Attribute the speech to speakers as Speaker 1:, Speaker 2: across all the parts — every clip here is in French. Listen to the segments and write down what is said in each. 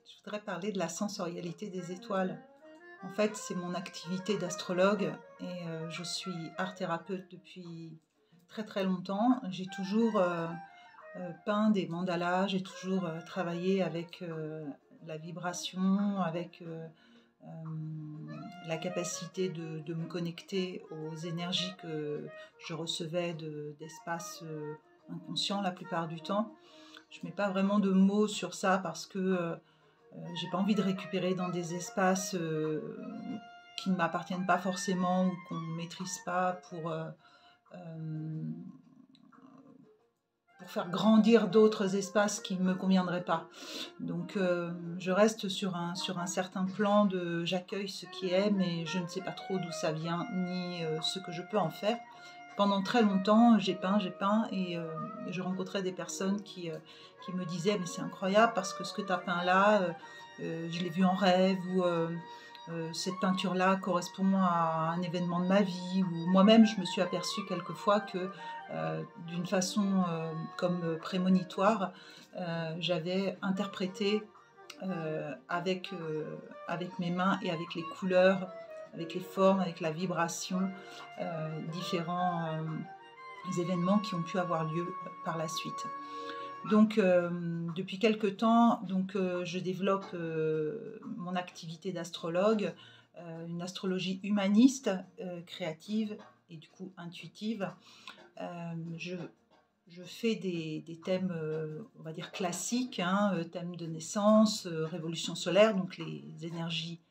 Speaker 1: Je voudrais parler de la sensorialité des étoiles. En fait, c'est mon activité d'astrologue et je suis art-thérapeute depuis très très longtemps. J'ai toujours peint des mandalas, j'ai toujours travaillé avec la vibration, avec euh, la capacité de me connecter aux énergies que je recevais d'espaces inconscients la plupart du temps. Je ne mets pas vraiment de mots sur ça parce que j'ai pas envie de récupérer dans des espaces qui ne m'appartiennent pas forcément ou qu'on ne maîtrise pas pour faire grandir d'autres espaces qui ne me conviendraient pas. Donc je reste sur un certain plan de j'accueille ce qui est, mais je ne sais pas trop d'où ça vient, ni ce que je peux en faire. Pendant très longtemps, j'ai peint, et je rencontrais des personnes qui me disaient mais c'est incroyable parce que ce que tu as peint là, je l'ai vu en rêve, ou cette peinture-là correspond à un événement de ma vie, ou moi-même je me suis aperçue quelquefois que d'une façon comme prémonitoire, j'avais interprété avec mes mains et avec les couleurs, avec les formes, avec la vibration, différents événements qui ont pu avoir lieu par la suite. Donc, depuis quelque temps, je développe mon activité d'astrologue, une astrologie humaniste, créative et du coup intuitive. Je fais des thèmes, on va dire classiques, thèmes de naissance, révolution solaire, donc les énergies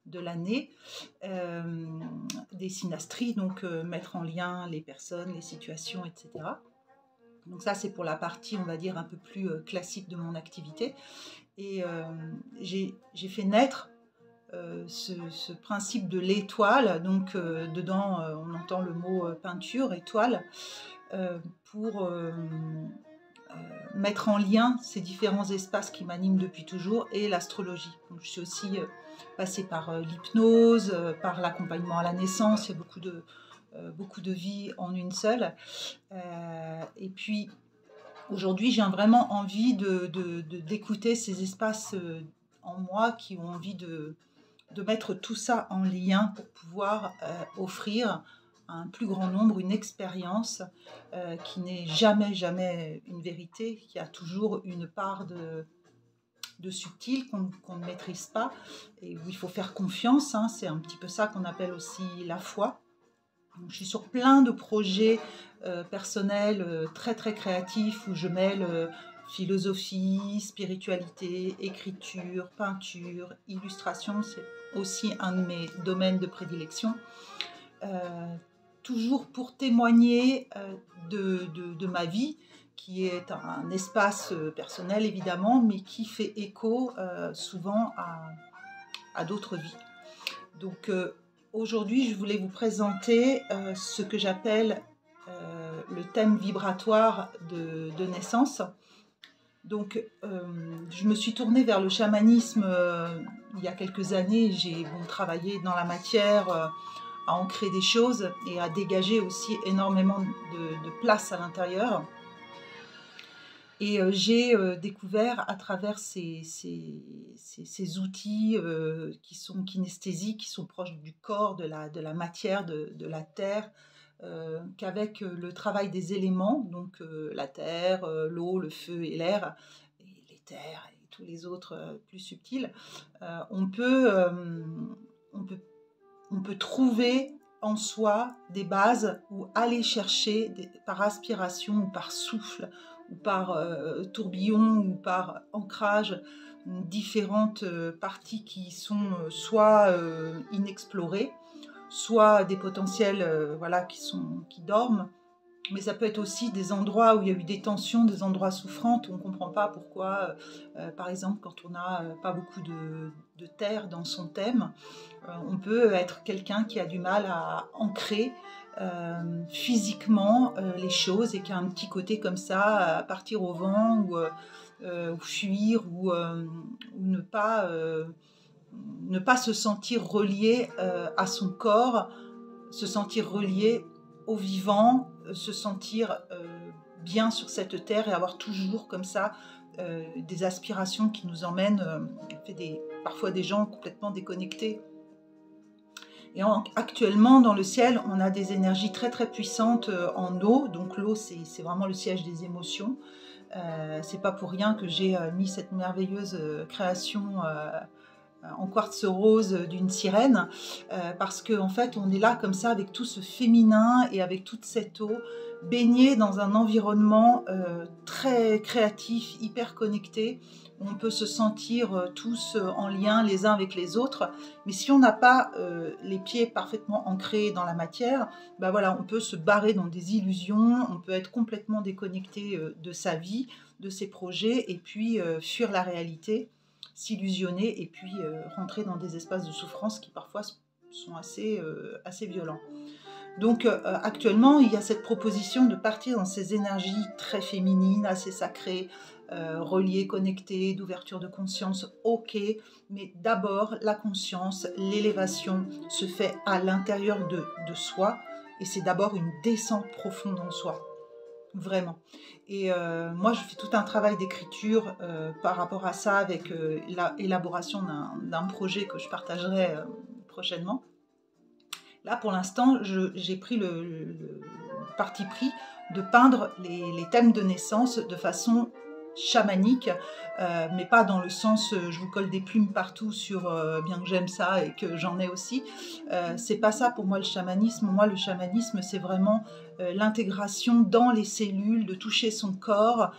Speaker 1: de l'année, des synastries, donc mettre en lien les personnes, les situations, etc. Donc ça, c'est pour la partie, on va dire, un peu plus classique de mon activité. Et j'ai fait naître ce principe de l'étoile. Donc dedans, on entend le mot peinture, étoile, pour mettre en lien ces différents espaces qui m'animent depuis toujours et l'astrologie. Donc, je suis aussi passée par l'hypnose, par l'accompagnement à la naissance. Il y a beaucoup de vie en une seule. Et puis, aujourd'hui, j'ai vraiment envie d'écouter ces espaces en moi qui ont envie de mettre tout ça en lien pour pouvoir offrir à un plus grand nombre une expérience qui n'est jamais une vérité, qui a toujours une part de subtil qu'on ne maîtrise pas et où il faut faire confiance. C'est un petit peu ça qu'on appelle aussi la foi. Donc, je suis sur plein de projets personnels très très créatifs où je mêle philosophie, spiritualité, écriture, peinture, illustration. C'est aussi un de mes domaines de prédilection. Toujours pour témoigner de ma vie, qui est un espace personnel évidemment, mais qui fait écho souvent à d'autres vies. Donc aujourd'hui, je voulais vous présenter ce que j'appelle le thème vibratoire de naissance. Donc, je me suis tournée vers le chamanisme il y a quelques années. J'ai travaillé dans la matière, à ancrer des choses et à dégager aussi énormément de place à l'intérieur. Et j'ai découvert à travers ces outils qui sont kinesthésiques, qui sont proches du corps, de la matière, de la terre, qu'avec le travail des éléments, donc la terre, l'eau, le feu et l'air, et l'éther et tous les autres plus subtils, on peut trouver en soi des bases ou aller chercher par aspiration ou par souffle ou par tourbillon ou par ancrage différentes parties qui sont soit inexplorées, soit des potentiels qui dorment. Mais ça peut être aussi des endroits où il y a eu des tensions, des endroits souffrants, on ne comprend pas pourquoi, par exemple, quand on n'a pas beaucoup de terre dans son thème, on peut être quelqu'un qui a du mal à ancrer physiquement les choses et qui a un petit côté comme ça, à partir au vent ou fuir ou ne pas se sentir relié à son corps, se sentir relié au vivant, se sentir bien sur cette terre et avoir toujours comme ça des aspirations qui nous emmènent, parfois des gens complètement déconnectés. Et actuellement, dans le ciel, on a des énergies très très puissantes en eau. Donc l'eau, c'est vraiment le siège des émotions. C'est pas pour rien que j'ai mis cette merveilleuse création en quartz rose d'une sirène, parce qu'en fait on est là comme ça avec tout ce féminin et avec toute cette eau, baignée dans un environnement très créatif, hyper connecté, où on peut se sentir tous en lien les uns avec les autres. Mais si on n'a pas les pieds parfaitement ancrés dans la matière, ben voilà, on peut se barrer dans des illusions, on peut être complètement déconnecté de sa vie, de ses projets, et puis fuir la réalité, s'illusionner et puis rentrer dans des espaces de souffrance qui parfois sont assez violents. Donc actuellement, il y a cette proposition de partir dans ces énergies très féminines, assez sacrées, reliées, connectées, d'ouverture de conscience, ok, mais d'abord la conscience, l'élévation se fait à l'intérieur de soi, et c'est d'abord une descente profonde en soi. Vraiment. Et moi, je fais tout un travail d'écriture par rapport à ça, avec l'élaboration d'un projet que je partagerai prochainement. Là, pour l'instant, j'ai pris le parti pris de peindre les thèmes de naissance de façon chamanique, mais pas dans le sens je vous colle des plumes partout sur bien que j'aime ça et que j'en ai aussi. C'est pas ça pour moi le chamanisme. Moi, le chamanisme, c'est vraiment l'intégration dans les cellules, de toucher son corps,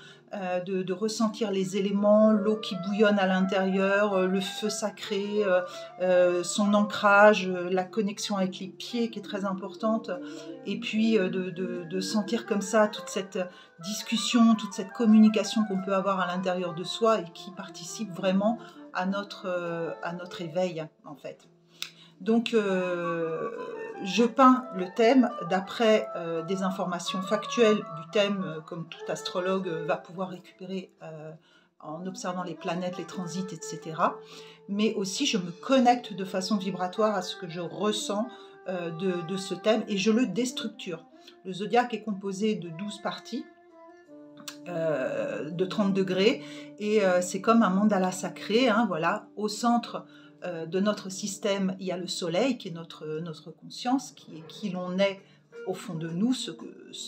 Speaker 1: de ressentir les éléments, l'eau qui bouillonne à l'intérieur, le feu sacré, son ancrage, la connexion avec les pieds qui est très importante, et puis de sentir comme ça toute cette discussion, toute cette communication qu'on peut avoir à l'intérieur de soi et qui participe vraiment à notre éveil en fait. Donc je peins le thème d'après des informations factuelles du thème, comme tout astrologue va pouvoir récupérer en observant les planètes, les transits, etc. Mais aussi je me connecte de façon vibratoire à ce que je ressens de ce thème, et je le déstructure. Le zodiaque est composé de 12 parties, de 30 degrés, et c'est comme un mandala sacré, hein, voilà. Au centre de notre système, il y a le soleil qui est notre conscience, qui l'on est au fond de nous. Ce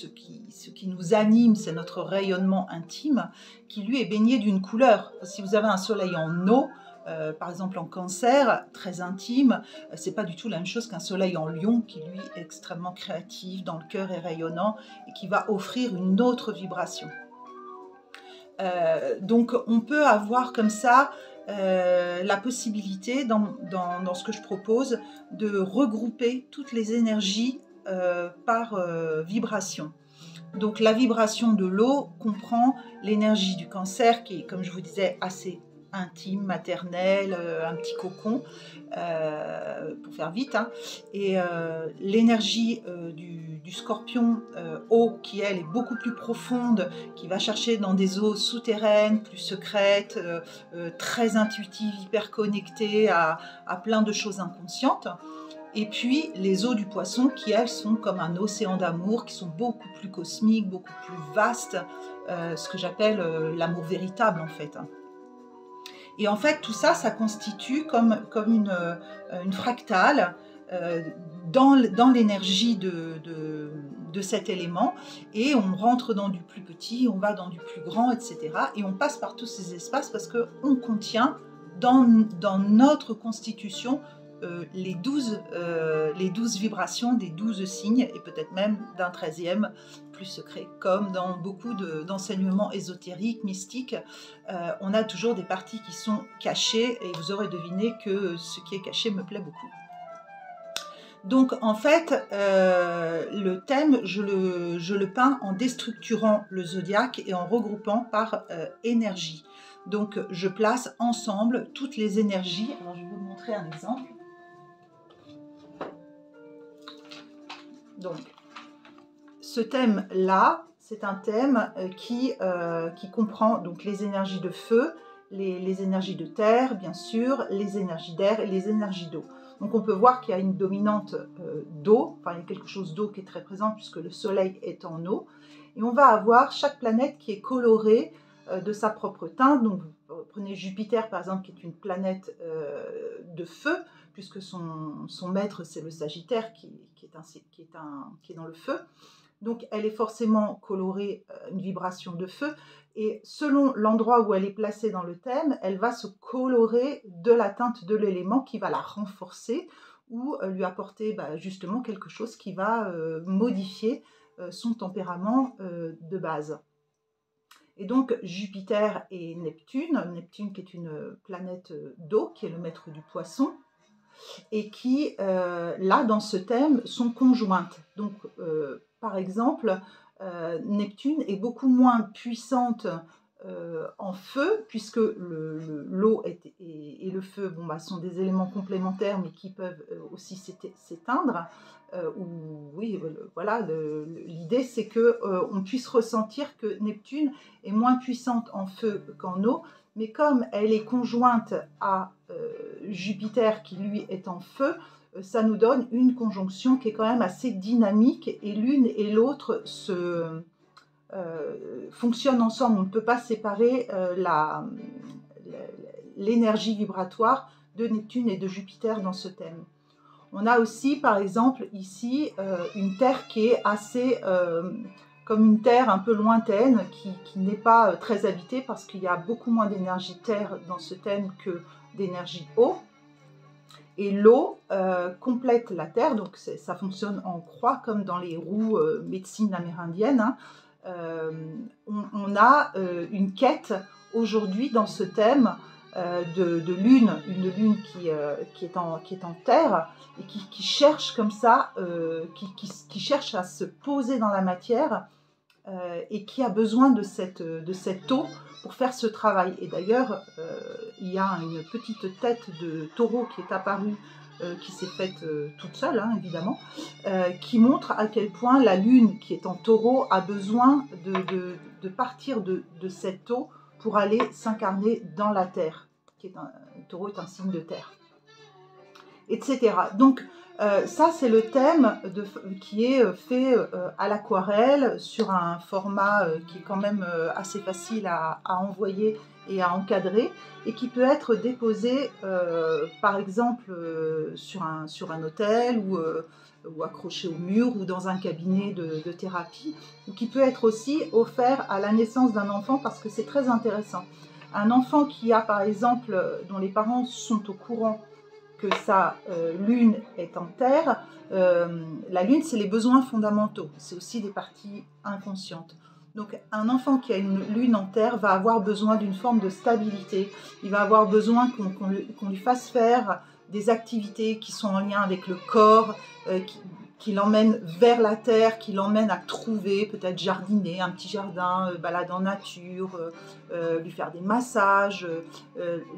Speaker 1: qui nous anime, c'est notre rayonnement intime, qui lui est baigné d'une couleur. Si vous avez un soleil en eau, par exemple en Cancer, très intime, c'est pas du tout la même chose qu'un soleil en Lion, qui lui est extrêmement créatif, dans le cœur et rayonnant, et qui va offrir une autre vibration. Donc on peut avoir comme ça la possibilité dans ce que je propose de regrouper toutes les énergies par vibration. Donc la vibration de l'eau comprend l'énergie du Cancer, qui est, comme je vous disais, assez intime, maternelle, un petit cocon, pour faire vite, hein. Et l'énergie du Scorpion, eau, qui elle est beaucoup plus profonde, qui va chercher dans des eaux souterraines, plus secrètes, très intuitives, hyper connectées à plein de choses inconscientes. Et puis les eaux du Poisson, qui elles sont comme un océan d'amour, qui sont beaucoup plus cosmiques, beaucoup plus vastes, ce que j'appelle l'amour véritable en fait. Et en fait, tout ça, ça constitue comme une fractale dans l'énergie de cet élément, et on rentre dans du plus petit, on va dans du plus grand, etc. Et on passe par tous ces espaces parce qu'on contient dans notre constitution les 12 vibrations des 12 signes, et peut-être même d'un 13e plus secret, comme dans beaucoup d'enseignements ésotériques, mystiques. On a toujours des parties qui sont cachées, et vous aurez deviné que ce qui est caché me plaît beaucoup. Donc en fait, le thème, je le peins en déstructurant le zodiaque et en regroupant par énergie. Donc je place ensemble toutes les énergies. Alors je vais vous montrer un exemple. Donc, ce thème-là, c'est un thème qui comprend donc les énergies de feu, les énergies de terre, bien sûr, les énergies d'air et les énergies d'eau. Donc, on peut voir qu'il y a une dominante d'eau, enfin, il y a quelque chose d'eau qui est très présent puisque le soleil est en eau. Et on va avoir chaque planète qui est colorée de sa propre teinte. Donc, prenez Jupiter, par exemple, qui est une planète de feu, puisque son maître, c'est le Sagittaire, qui est dans le feu. Donc, elle est forcément colorée, une vibration de feu. Et selon l'endroit où elle est placée dans le thème, elle va se colorer de la teinte de l'élément qui va la renforcer ou lui apporter justement quelque chose qui va modifier son tempérament de base. Et donc Jupiter et Neptune qui est une planète d'eau, qui est le maître du poisson, et qui, là, dans ce thème, sont conjointes. Donc, par exemple, Neptune est beaucoup moins puissante en feu, puisque l'eau et le feu sont des éléments complémentaires, mais qui peuvent aussi s'éteindre. Oui, voilà, l'idée c'est qu'on puisse ressentir que Neptune est moins puissante en feu qu'en eau, mais comme elle est conjointe à Jupiter qui lui est en feu, ça nous donne une conjonction qui est quand même assez dynamique, et l'une et l'autre fonctionnent ensemble. On ne peut pas séparer l'énergie vibratoire de Neptune et de Jupiter dans ce thème. On a aussi, par exemple, ici, une Terre qui est assez comme une Terre un peu lointaine, qui n'est pas très habitée, parce qu'il y a beaucoup moins d'énergie Terre dans ce thème que d'énergie eau. Et l'eau complète la Terre, donc ça fonctionne en croix, comme dans les roues médecine amérindienne. Hein. On a une quête aujourd'hui dans ce thème de lune, une lune qui est en terre, et qui cherche comme ça, qui cherche à se poser dans la matière, et qui a besoin de cette eau pour faire ce travail. Et d'ailleurs, il y a une petite tête de taureau qui est apparue, qui s'est faite toute seule, hein, évidemment, qui montre à quel point la lune qui est en taureau a besoin de partir de cette eau pour aller s'incarner dans la terre. Le taureau est un signe de terre, etc. Donc, ça, c'est le thème qui est fait à l'aquarelle, sur un format qui est quand même assez facile à envoyer et à encadrer, et qui peut être déposé, par exemple, sur un hôtel, ou accroché au mur, ou dans un cabinet de thérapie, ou qui peut être aussi offert à la naissance d'un enfant, parce que c'est très intéressant. Un enfant qui a, par exemple, dont les parents sont au courant que sa lune est en terre, la lune, c'est les besoins fondamentaux, c'est aussi des parties inconscientes. Donc un enfant qui a une lune en terre va avoir besoin d'une forme de stabilité, il va avoir besoin qu'on lui fasse faire des activités qui sont en lien avec le corps, qui l'emmènent vers la terre, qui l'emmènent à trouver, peut-être jardiner, un petit jardin, balade en nature, lui faire des massages,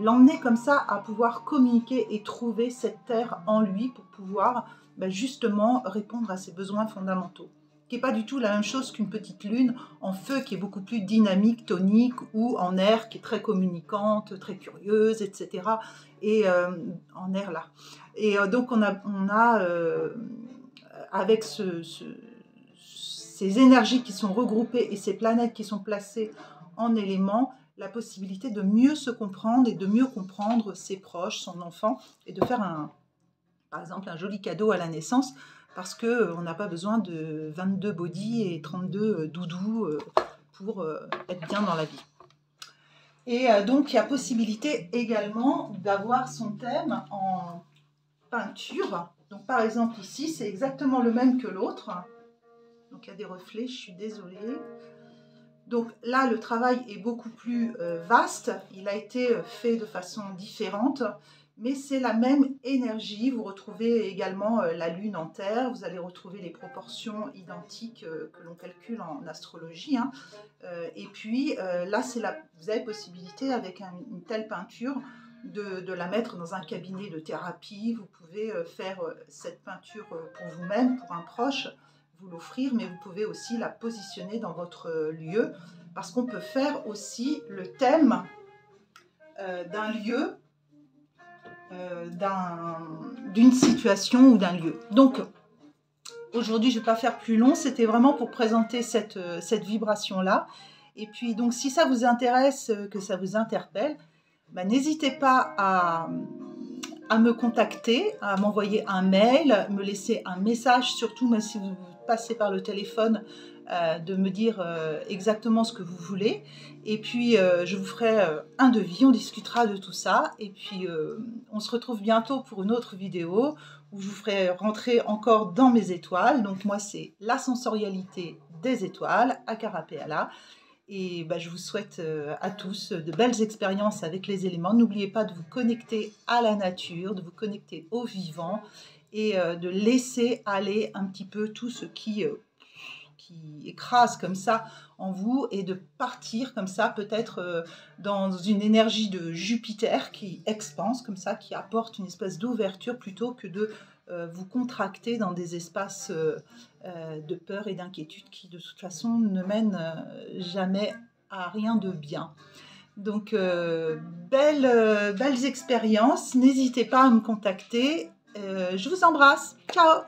Speaker 1: l'emmener comme ça à pouvoir communiquer et trouver cette terre en lui pour pouvoir justement répondre à ses besoins fondamentaux. Qui n'est pas du tout la même chose qu'une petite lune en feu, qui est beaucoup plus dynamique, tonique, ou en air, qui est très communicante, très curieuse, etc. Et en air là. Et donc on a avec ces énergies qui sont regroupées et ces planètes qui sont placées en éléments, la possibilité de mieux se comprendre et de mieux comprendre ses proches, son enfant, et de faire par exemple un joli cadeau à la naissance, parce qu'on n'a pas besoin de 22 body et 32 doudous pour être bien dans la vie. Et donc il y a possibilité également d'avoir son thème en peinture. Donc par exemple ici, c'est exactement le même que l'autre. Donc il y a des reflets, je suis désolée. Donc là, le travail est beaucoup plus vaste. Il a été fait de façon différente, mais c'est la même énergie. Vous retrouvez également la lune en terre. Vous allez retrouver les proportions identiques que l'on calcule en astrologie. Hein. Et puis là, vous avez possibilité, avec une telle peinture, de la mettre dans un cabinet de thérapie. Vous pouvez faire cette peinture pour vous-même, pour un proche, vous l'offrir, mais vous pouvez aussi la positionner dans votre lieu, parce qu'on peut faire aussi le thème d'un lieu, d'une situation ou d'un lieu. Donc aujourd'hui, je ne vais pas faire plus long, c'était vraiment pour présenter cette vibration-là. Et puis, donc, si ça vous intéresse, que ça vous interpelle, bah, n'hésitez pas à me contacter, à m'envoyer un mail, me laisser un message, surtout même si vous passez par le téléphone, de me dire exactement ce que vous voulez. Et puis, je vous ferai un devis, on discutera de tout ça. Et puis, on se retrouve bientôt pour une autre vidéo où je vous ferai rentrer encore dans mes étoiles. Donc, moi, c'est la sensorialité des étoiles, Acarapeala. Et bah, je vous souhaite à tous de belles expériences avec les éléments. N'oubliez pas de vous connecter à la nature, de vous connecter au vivant et de laisser aller un petit peu tout ce qui écrase comme ça en vous et de partir comme ça peut-être dans une énergie de Jupiter qui expanse comme ça, qui apporte une espèce d'ouverture plutôt que de vous contracter dans des espaces de peur et d'inquiétude qui de toute façon ne mènent jamais à rien de bien. Donc belles expériences, n'hésitez pas à me contacter, je vous embrasse, ciao.